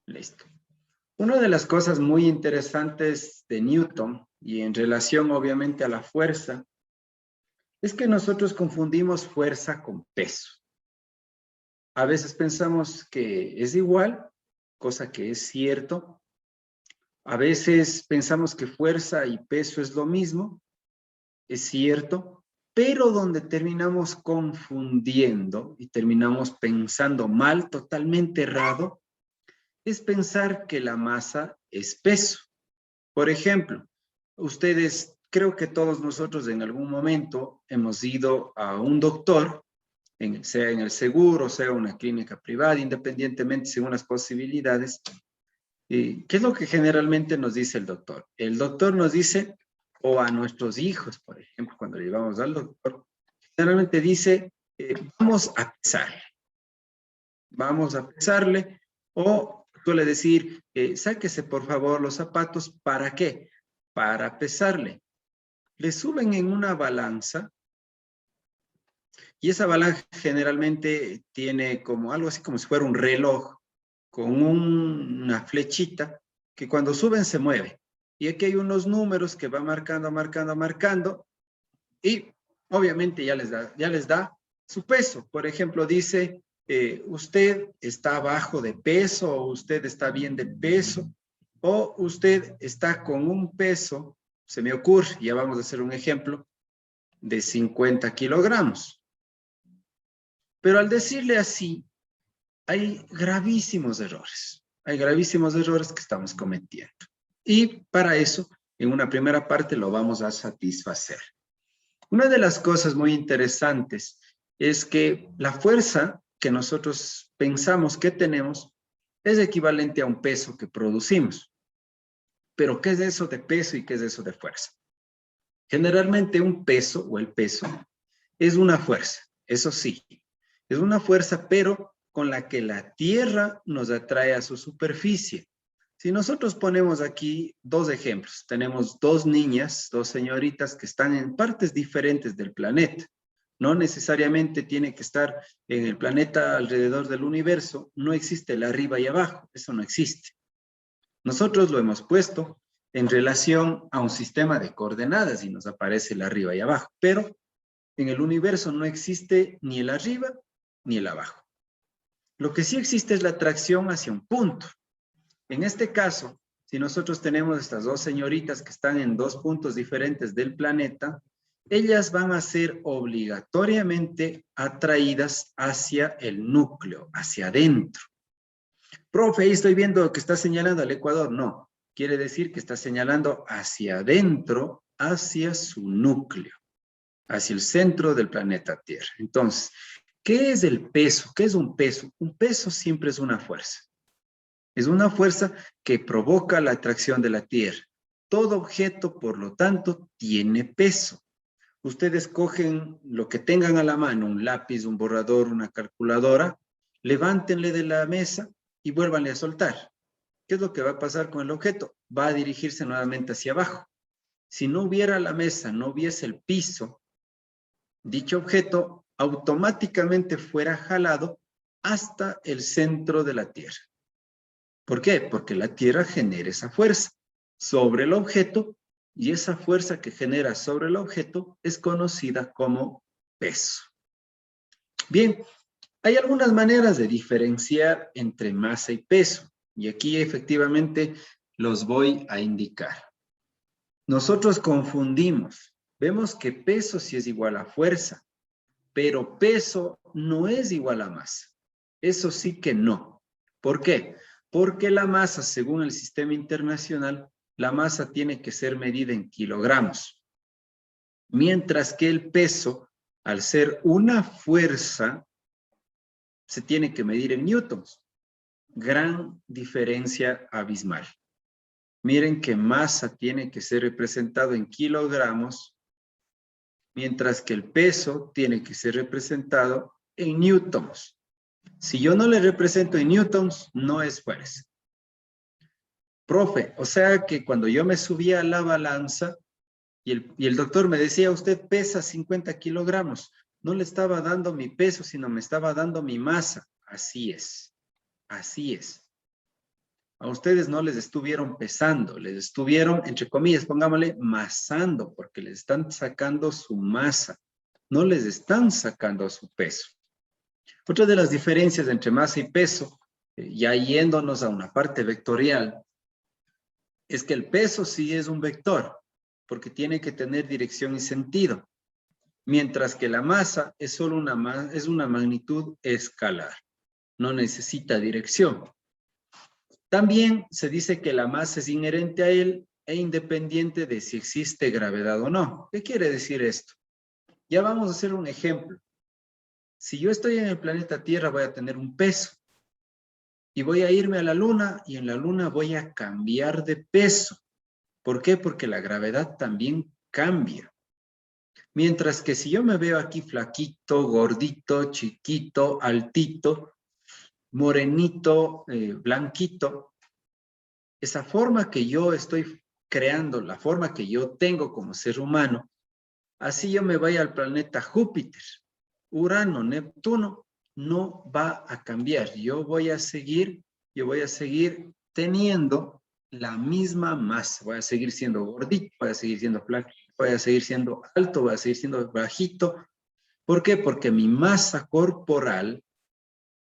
Listo. Una de las cosas muy interesantes de Newton, y en relación obviamente a la fuerza, es que nosotros confundimos fuerza con peso. A veces pensamos que es igual, cosa que es cierto. A veces pensamos que fuerza y peso es lo mismo, es cierto, pero donde terminamos confundiendo y terminamos pensando mal, totalmente errado, es pensar que la masa es peso. Por ejemplo, ustedes, creo que todos nosotros en algún momento hemos ido a un doctor, sea en el seguro, sea una clínica privada, independientemente según las posibilidades. ¿Qué es lo que generalmente nos dice el doctor? El doctor nos dice, o a nuestros hijos, por ejemplo, cuando le llevamos al doctor, generalmente dice, vamos a pesarle, o suele decir, sáquese por favor los zapatos, ¿para qué? Para pesarle. Le suben en una balanza, y esa balanza generalmente tiene como algo así como si fuera un reloj, con una flechita, que cuando suben se mueve. Y aquí hay unos números que va marcando, marcando, marcando, y obviamente ya les da su peso. Por ejemplo, dice, usted está bajo de peso, o usted está bien de peso, o usted está con un peso, se me ocurre, ya vamos a hacer un ejemplo, de 50 kilogramos. Pero al decirle así, hay gravísimos errores. Hay gravísimos errores que estamos cometiendo. Y para eso, en una primera parte lo vamos a satisfacer. Una de las cosas muy interesantes es que la fuerza que nosotros pensamos que tenemos es equivalente a un peso que producimos. Pero ¿qué es eso de peso y qué es eso de fuerza? Generalmente un peso o el peso es una fuerza, eso sí, es una fuerza, pero con la que la Tierra nos atrae a su superficie. Si nosotros ponemos aquí dos ejemplos, tenemos dos niñas, dos señoritas que están en partes diferentes del planeta. No necesariamente tiene que estar en el planeta alrededor del universo, no existe el arriba y abajo, eso no existe. Nosotros lo hemos puesto en relación a un sistema de coordenadas y nos aparece el arriba y abajo, pero en el universo no existe ni el arriba ni el abajo. Lo que sí existe es la atracción hacia un punto. En este caso, si nosotros tenemos estas dos señoritas que están en dos puntos diferentes del planeta, ellas van a ser obligatoriamente atraídas hacia el núcleo, hacia adentro. Profe, ahí estoy viendo que está señalando al Ecuador. No, quiere decir que está señalando hacia adentro, hacia su núcleo, hacia el centro del planeta Tierra. Entonces, ¿qué es el peso? ¿Qué es un peso? Un peso siempre es una fuerza. Es una fuerza que provoca la atracción de la Tierra. Todo objeto, por lo tanto, tiene peso. Ustedes cogen lo que tengan a la mano, un lápiz, un borrador, una calculadora, levántenle de la mesa y vuélvanle a soltar. ¿Qué es lo que va a pasar con el objeto? Va a dirigirse nuevamente hacia abajo. Si no hubiera la mesa, no hubiese el piso, dicho objeto automáticamente fuera jalado hasta el centro de la Tierra. ¿Por qué? Porque la Tierra genera esa fuerza sobre el objeto y esa fuerza que genera sobre el objeto es conocida como peso. Bien, hay algunas maneras de diferenciar entre masa y peso y aquí efectivamente los voy a indicar. Nosotros confundimos, vemos que peso sí es igual a fuerza, pero peso no es igual a masa. Eso sí que no. ¿Por qué? Porque la masa, según el sistema internacional, la masa tiene que ser medida en kilogramos. Mientras que el peso, al ser una fuerza, se tiene que medir en newtons. Gran diferencia abismal. Miren que masa tiene que ser representado en kilogramos, mientras que el peso tiene que ser representado en newtons. Si yo no le represento en newtons, no es fuerza. Profe, o sea que cuando yo me subía a la balanza y el doctor me decía, usted pesa 50 kilogramos, no le estaba dando mi peso, sino me estaba dando mi masa. Así es, así es. A ustedes no les estuvieron pesando, les estuvieron, entre comillas, pongámosle, masando, porque les están sacando su masa, no les están sacando su peso. Otra de las diferencias entre masa y peso, ya yéndonos a una parte vectorial, es que el peso sí es un vector, porque tiene que tener dirección y sentido, mientras que la masa es solo una magnitud escalar, no necesita dirección. También se dice que la masa es inherente a él e independiente de si existe gravedad o no. ¿Qué quiere decir esto? Ya vamos a hacer un ejemplo. Si yo estoy en el planeta Tierra, voy a tener un peso. Y voy a irme a la Luna, y en la Luna voy a cambiar de peso. ¿Por qué? Porque la gravedad también cambia. Mientras que si yo me veo aquí flaquito, gordito, chiquito, altito, morenito, blanquito, esa forma que yo estoy creando, la forma que yo tengo como ser humano, así yo me vaya al planeta Júpiter, Urano, Neptuno, no va a cambiar. Yo voy a seguir teniendo la misma masa. Voy a seguir siendo gordito, voy a seguir siendo flaco, voy a seguir siendo alto, voy a seguir siendo bajito. ¿Por qué? Porque mi masa corporal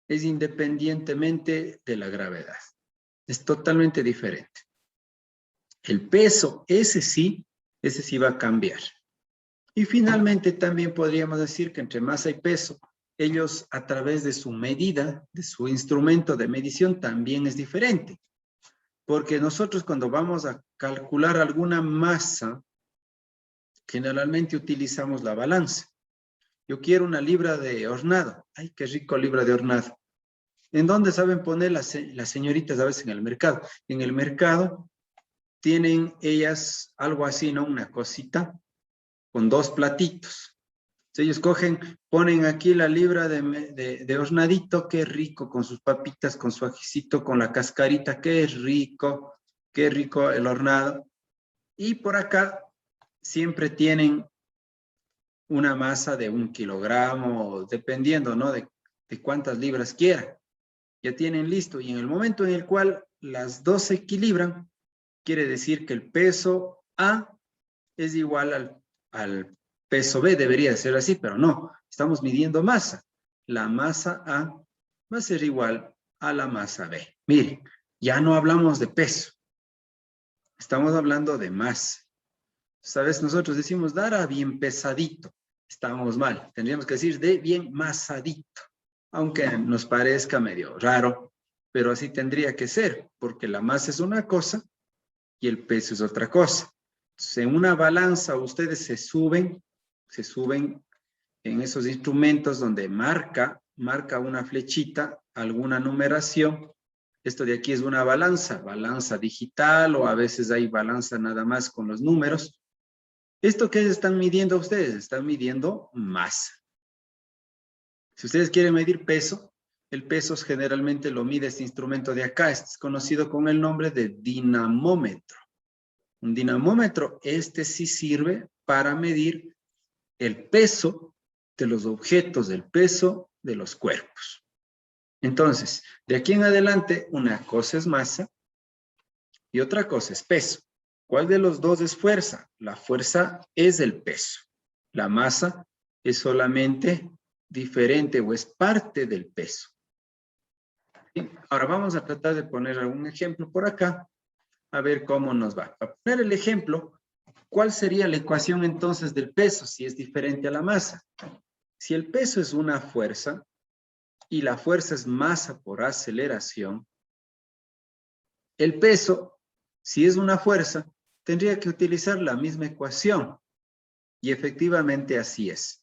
es independientemente de la gravedad. Es totalmente diferente. El peso, ese sí va a cambiar. Y finalmente también podríamos decir que entre masa y peso, ellos a través de su medida, de su instrumento de medición, también es diferente. Porque nosotros cuando vamos a calcular alguna masa, generalmente utilizamos la balanza. Yo quiero una libra de hornado. ¡Ay, qué rico libra de hornado! ¿En dónde saben poner las señoritas a veces en el mercado? En el mercado tienen ellas algo así, ¿no? Una cosita con dos platitos. Entonces ellos ponen aquí la libra de hornadito, qué rico, con sus papitas, con su ajicito, con la cascarita, qué rico el hornado. Y por acá siempre tienen una masa de 1 kilogramo, dependiendo, ¿no? De cuántas libras quieran. Ya tienen listo. Y en el momento en el cual las dos se equilibran, quiere decir que el peso A es igual al peso B, debería ser así, pero no, estamos midiendo masa. La masa A va a ser igual a la masa B. Miren, ya no hablamos de peso, estamos hablando de masa. ¿Sabes? Nosotros decimos Dara bien pesadito, estamos mal, tendríamos que decir de bien masadito, aunque nos parezca medio raro, pero así tendría que ser, porque la masa es una cosa y el peso es otra cosa. Entonces, en una balanza ustedes se suben en esos instrumentos donde marca una flechita, alguna numeración. Esto de aquí es una balanza digital, o a veces hay balanza nada más con los números. ¿Esto qué están midiendo ustedes? Están midiendo masa. Si ustedes quieren medir peso, el peso generalmente lo mide este instrumento de acá. Este es conocido con el nombre de dinamómetro. Un dinamómetro, este sí sirve para medir el peso de los objetos, el peso de los cuerpos. Entonces, de aquí en adelante, una cosa es masa y otra cosa es peso. ¿Cuál de los dos es fuerza? La fuerza es el peso. La masa es solamente diferente o es parte del peso. Ahora vamos a tratar de poner algún ejemplo por acá, a ver cómo nos va. Para poner el ejemplo, ¿cuál sería la ecuación entonces del peso si es diferente a la masa? Si el peso es una fuerza y la fuerza es masa por aceleración, el peso, si es una fuerza, tendría que utilizar la misma ecuación. Y efectivamente así es.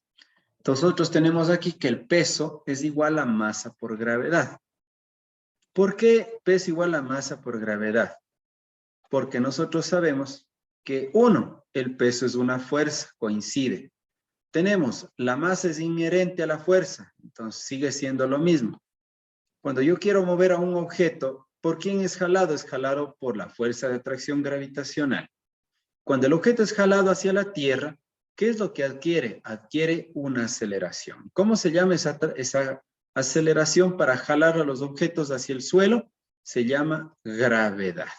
Nosotros tenemos aquí que el peso es igual a masa por gravedad. ¿Por qué peso igual a masa por gravedad? Porque nosotros sabemos que, uno, el peso es una fuerza, coincide. Tenemos, la masa es inherente a la fuerza, entonces sigue siendo lo mismo. Cuando yo quiero mover a un objeto, ¿por quién es jalado? Es jalado por la fuerza de atracción gravitacional. Cuando el objeto es jalado hacia la Tierra, ¿qué es lo que adquiere? Adquiere una aceleración. ¿Cómo se llama esa aceleración para jalar a los objetos hacia el suelo? se llama gravedad.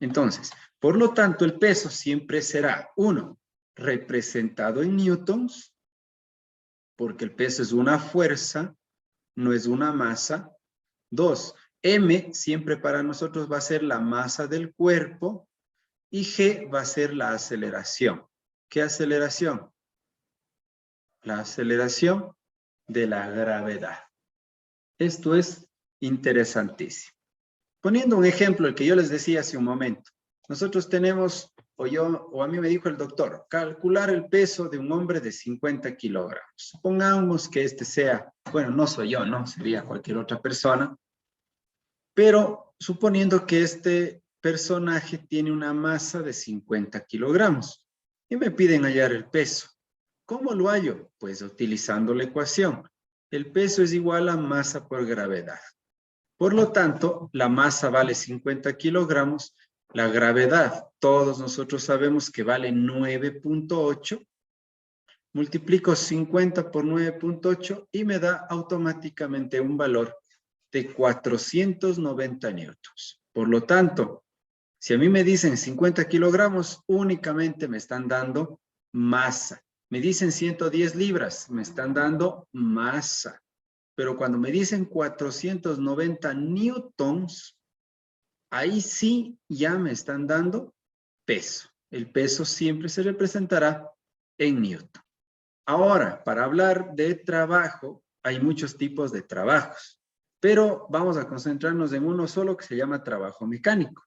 Entonces, por lo tanto, el peso siempre será, 1, representado en newtons, porque el peso es una fuerza, no es una masa. 2, m siempre para nosotros va a ser la masa del cuerpo y g va a ser la aceleración. ¿Qué aceleración? La aceleración de la gravedad. Esto es interesantísimo. Poniendo un ejemplo, el que yo les decía hace un momento. Nosotros tenemos, o a mí me dijo el doctor, calcular el peso de un hombre de 50 kilogramos. Supongamos que este sea, bueno, no soy yo, no, sería cualquier otra persona, pero suponiendo que este personaje tiene una masa de 50 kilogramos y me piden hallar el peso. ¿Cómo lo hallo? Pues utilizando la ecuación. El peso es igual a masa por gravedad. Por lo tanto, la masa vale 50 kilogramos, la gravedad, todos nosotros sabemos que vale 9.8, multiplico 50 por 9.8 y me da automáticamente un valor de 490 newtons. Por lo tanto, si a mí me dicen 50 kilogramos, únicamente me están dando masa. Me dicen 110 libras, me están dando masa. Pero cuando me dicen 490 newtons, ahí sí ya me están dando peso. El peso siempre se representará en newton. Ahora, para hablar de trabajo, hay muchos tipos de trabajos, pero vamos a concentrarnos en uno solo que se llama trabajo mecánico.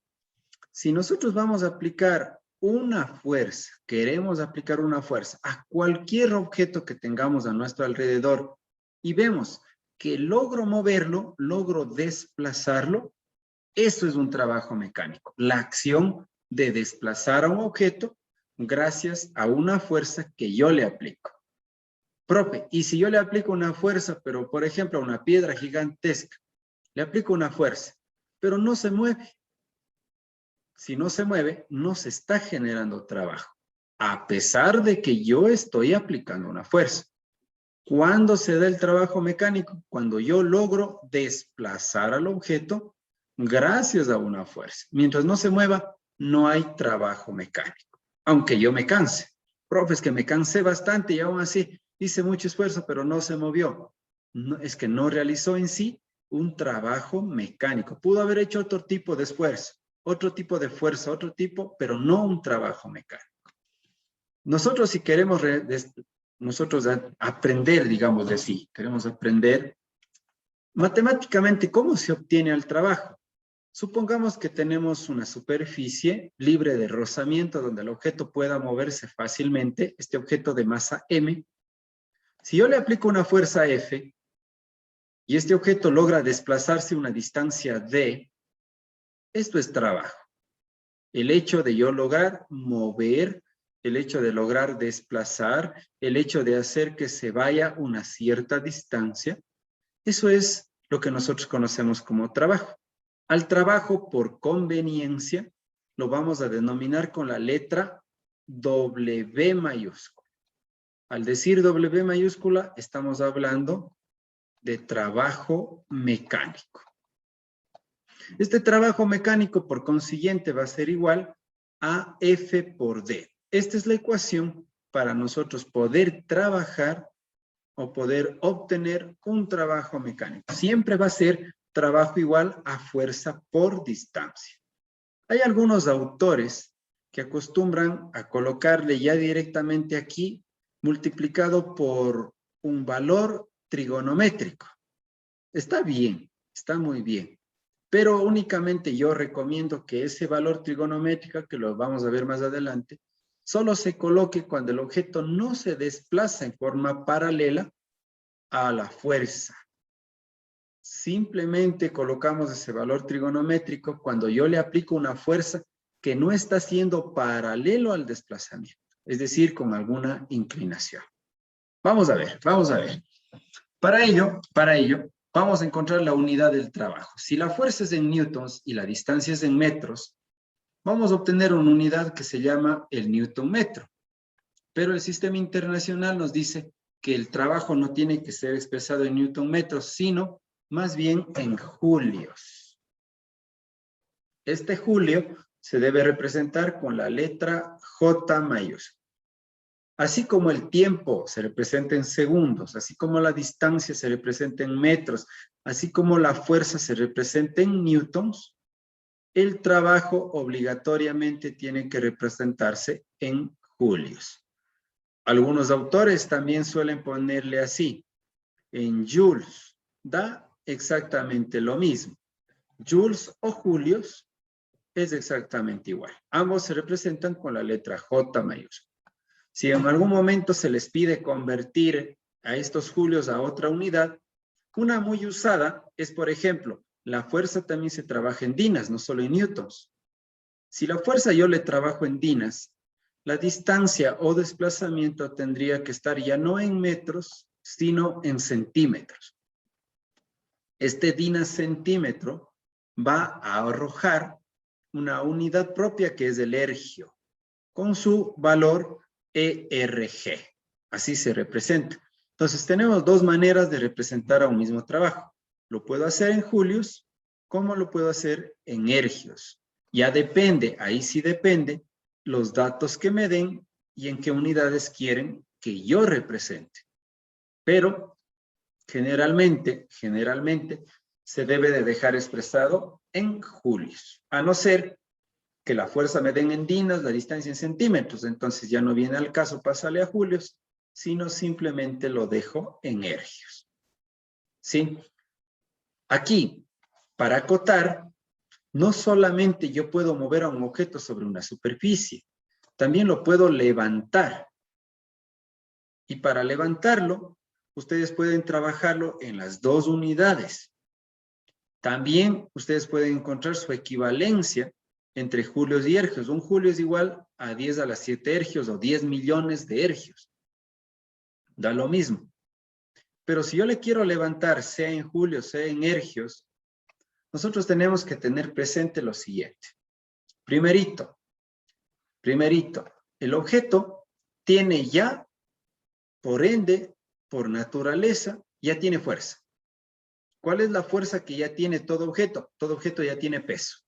Si nosotros vamos a aplicar una fuerza, queremos aplicar una fuerza a cualquier objeto que tengamos a nuestro alrededor y vemos que logro moverlo, logro desplazarlo, eso es un trabajo mecánico. La acción de desplazar a un objeto gracias a una fuerza que yo le aplico. Profe, y si yo le aplico una fuerza, pero por ejemplo a una piedra gigantesca, le aplico una fuerza, pero no se mueve. Si no se mueve, no se está generando trabajo, a pesar de que yo estoy aplicando una fuerza. ¿Cuándo se da el trabajo mecánico? Cuando yo logro desplazar al objeto gracias a una fuerza. Mientras no se mueva, no hay trabajo mecánico. Aunque yo me canse. Profe, es que me cansé bastante y aún así hice mucho esfuerzo, pero no se movió. No, es que no realizó en sí un trabajo mecánico. Pudo haber hecho otro tipo de esfuerzo, otro tipo de fuerza, otro tipo, pero no un trabajo mecánico. Nosotros si queremos aprender, digamos de así, queremos aprender matemáticamente cómo se obtiene el trabajo. Supongamos que tenemos una superficie libre de rozamiento donde el objeto pueda moverse fácilmente, este objeto de masa M. Si yo le aplico una fuerza F y este objeto logra desplazarse una distancia D, esto es trabajo. El hecho de yo lograr mover, el hecho de lograr desplazar, el hecho de hacer que se vaya una cierta distancia, eso es lo que nosotros conocemos como trabajo. Al trabajo por conveniencia lo vamos a denominar con la letra W mayúscula. Al decir W mayúscula estamos hablando de trabajo mecánico. Este trabajo mecánico por consiguiente va a ser igual a F por D. Esta es la ecuación para nosotros poder trabajar o poder obtener un trabajo mecánico. Siempre va a ser trabajo igual a fuerza por distancia. Hay algunos autores que acostumbran a colocarle ya directamente aquí multiplicado por un valor trigonométrico. Está bien, está muy bien, pero únicamente yo recomiendo que ese valor trigonométrico, que lo vamos a ver más adelante, solo se coloque cuando el objeto no se desplaza en forma paralela a la fuerza. Simplemente colocamos ese valor trigonométrico cuando yo le aplico una fuerza que no está siendo paralelo al desplazamiento, es decir, con alguna inclinación. Vamos a ver, vamos a ver. Para ello, vamos a encontrar la unidad del trabajo. Si la fuerza es en newtons y la distancia es en metros, vamos a obtener una unidad que se llama el newton metro. Pero el sistema internacional nos dice que el trabajo no tiene que ser expresado en newton metros, sino más bien en julios. Este julio se debe representar con la letra J mayúscula. Así como el tiempo se representa en segundos, así como la distancia se representa en metros, así como la fuerza se representa en newtons, el trabajo obligatoriamente tiene que representarse en julios. Algunos autores también suelen ponerle así, en joules. Da exactamente lo mismo. Joules o julios es exactamente igual. Ambos se representan con la letra J mayúscula. Si en algún momento se les pide convertir a estos julios a otra unidad, una muy usada es, por ejemplo, la fuerza también se trabaja en dinas, no solo en newtons. Si la fuerza yo le trabajo en dinas, la distancia o desplazamiento tendría que estar ya no en metros, sino en centímetros. Este dinas centímetro va a arrojar una unidad propia que es el ergio, con su valor ERG. Así se representa. Entonces tenemos dos maneras de representar a un mismo trabajo. Lo puedo hacer en julios, como lo puedo hacer en ergios. Ya depende, ahí sí depende, los datos que me den y en qué unidades quieren que yo represente. Pero generalmente se debe de dejar expresado en julios, a no ser que la fuerza me den en dinas, la distancia en centímetros, entonces ya no viene al caso pasarle a julios, sino simplemente lo dejo en ergios. ¿Sí? Aquí, para acotar, no solamente yo puedo mover a un objeto sobre una superficie, también lo puedo levantar. Y para levantarlo, ustedes pueden trabajarlo en las dos unidades. También ustedes pueden encontrar su equivalencia entre julios y ergios. Un julio es igual a 10 a la 7 ergios o 10 millones de ergios. Da lo mismo. Pero si yo le quiero levantar, sea en julios, sea en ergios, nosotros tenemos que tener presente lo siguiente. Primerito, el objeto tiene ya, por ende, por naturaleza, ya tiene fuerza. ¿Cuál es la fuerza que ya tiene todo objeto? Todo objeto ya tiene peso.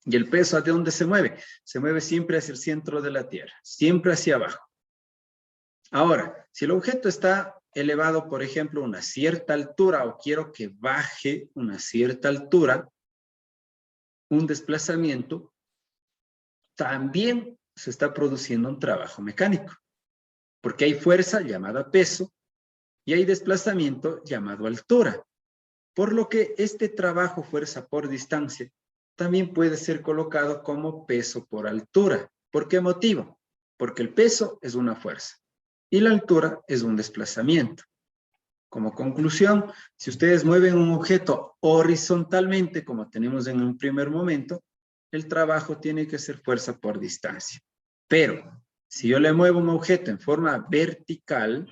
¿Y el peso de dónde se mueve? Se mueve siempre hacia el centro de la Tierra, siempre hacia abajo. Ahora, si el objeto está elevado, por ejemplo, a una cierta altura o quiero que baje una cierta altura, un desplazamiento, también se está produciendo un trabajo mecánico. Porque hay fuerza llamada peso y hay desplazamiento llamado altura. Por lo que este trabajo fuerza por distancia también puede ser colocado como peso por altura. ¿Por qué motivo? Porque el peso es una fuerza y la altura es un desplazamiento. Como conclusión, si ustedes mueven un objeto horizontalmente, como tenemos en un primer momento, el trabajo tiene que ser fuerza por distancia. Pero si yo le muevo un objeto en forma vertical,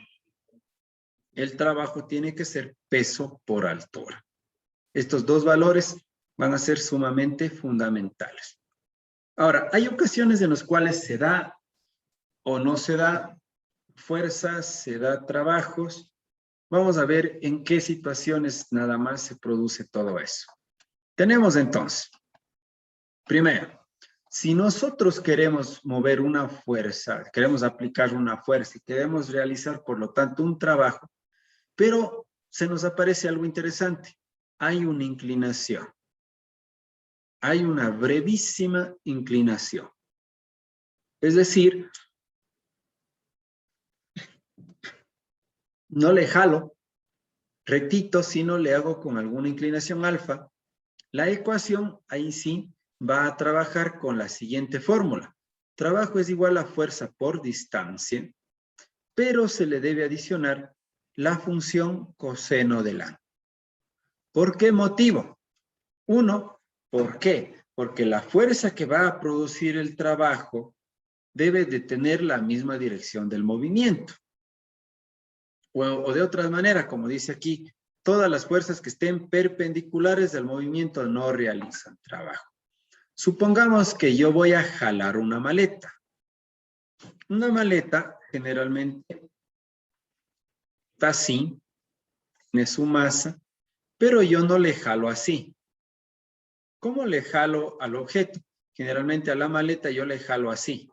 el trabajo tiene que ser peso por altura. Estos dos valores van a ser sumamente fundamentales. Ahora, hay ocasiones en las cuales se da o no se da fuerzas, se da trabajos. Vamos a ver en qué situaciones nada más se produce todo eso. Tenemos entonces, primero, si nosotros queremos mover una fuerza, queremos aplicar una fuerza y queremos realizar, por lo tanto, un trabajo, pero se nos aparece algo interesante. Hay una inclinación. Hay una brevísima inclinación. Es decir, no le jalo rectito, sino le hago con alguna inclinación alfa. La ecuación, ahí sí, va a trabajar con la siguiente fórmula. Trabajo es igual a fuerza por distancia, pero se le debe adicionar la función coseno del ángulo. ¿Por qué motivo? Uno, ¿por qué? Porque la fuerza que va a producir el trabajo debe de tener la misma dirección del movimiento. O de otra manera, como dice aquí, todas las fuerzas que estén perpendiculares del movimiento no realizan trabajo. Supongamos que yo voy a jalar una maleta. Una maleta generalmente está así, tiene su masa, pero yo no le jalo así. ¿Cómo le jalo al objeto? Generalmente a la maleta yo le jalo así,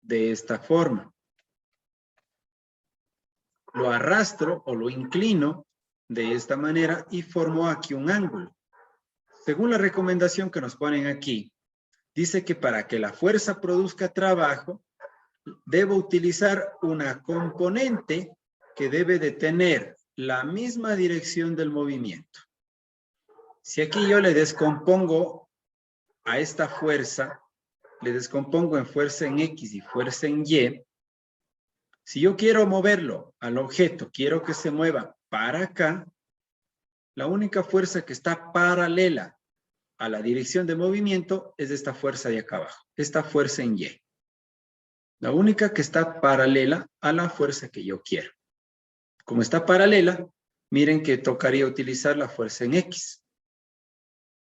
de esta forma. Lo arrastro o lo inclino de esta manera y formo aquí un ángulo. Según la recomendación que nos ponen aquí, dice que para que la fuerza produzca trabajo, debo utilizar una componente que debe de tener la misma dirección del movimiento. Si aquí yo le descompongo a esta fuerza, le descompongo en fuerza en X y fuerza en Y, si yo quiero moverlo al objeto, quiero que se mueva para acá, la única fuerza que está paralela a la dirección de movimiento es esta fuerza de acá abajo, esta fuerza en Y. La única que está paralela a la fuerza que yo quiero. Como está paralela, miren que tocaría utilizar la fuerza en X.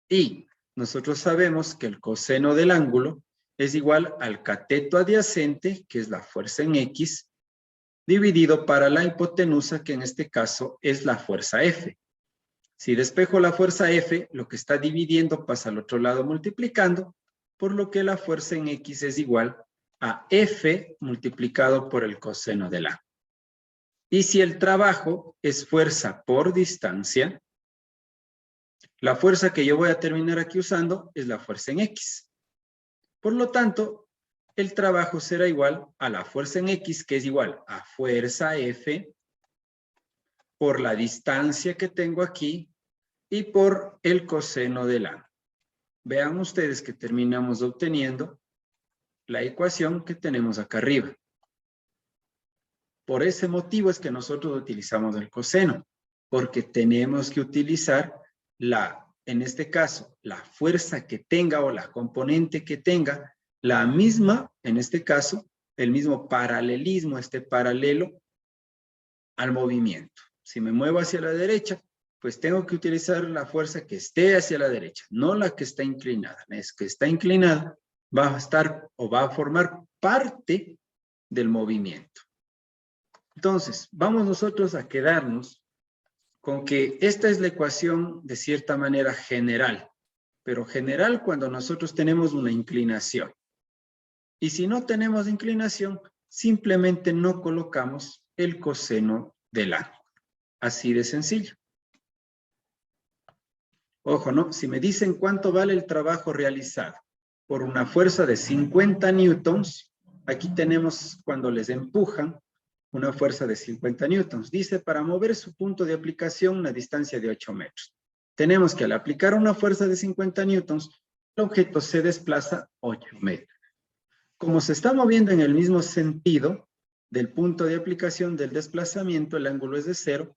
Y nosotros sabemos que el coseno del ángulo es igual al cateto adyacente, que es la fuerza en X, dividido para la hipotenusa, que en este caso es la fuerza F. Si despejo la fuerza F, lo que está dividiendo pasa al otro lado multiplicando, por lo que la fuerza en X es igual a F multiplicado por el coseno del ángulo. Y si el trabajo es fuerza por distancia, la fuerza que yo voy a terminar aquí usando es la fuerza en X. Por lo tanto, el trabajo será igual a la fuerza en X, que es igual a fuerza F por la distancia que tengo aquí y por el coseno del ángulo. Vean ustedes que terminamos obteniendo la ecuación que tenemos acá arriba. Por ese motivo es que nosotros utilizamos el coseno, porque tenemos que utilizar en este caso, la fuerza que tenga o la componente que tenga, la misma, en este caso, el mismo paralelismo, esté paralelo al movimiento. Si me muevo hacia la derecha, pues tengo que utilizar la fuerza que esté hacia la derecha, no la que está inclinada. Es que está inclinada, va a estar o va a formar parte del movimiento. Entonces, vamos nosotros a quedarnos con que esta es la ecuación de cierta manera general, pero general cuando nosotros tenemos una inclinación. Y si no tenemos inclinación, simplemente no colocamos el coseno del ángulo. Así de sencillo. Ojo, ¿no? Si me dicen cuánto vale el trabajo realizado por una fuerza de 50 newtons, aquí tenemos cuando les empujan una fuerza de 50 newtons. Dice, para mover su punto de aplicación una distancia de 8 metros. Tenemos que al aplicar una fuerza de 50 newtons, el objeto se desplaza 8 metros. Como se está moviendo en el mismo sentido del punto de aplicación del desplazamiento, el ángulo es de 0,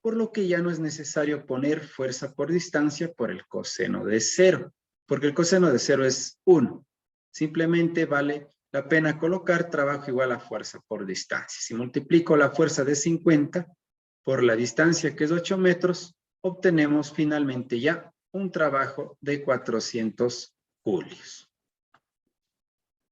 por lo que ya no es necesario poner fuerza por distancia por el coseno de 0, porque el coseno de 0 es 1. Simplemente vale la pena colocar trabajo igual a fuerza por distancia. Si multiplico la fuerza de 50 por la distancia, que es 8 metros, obtenemos finalmente ya un trabajo de 400 julios.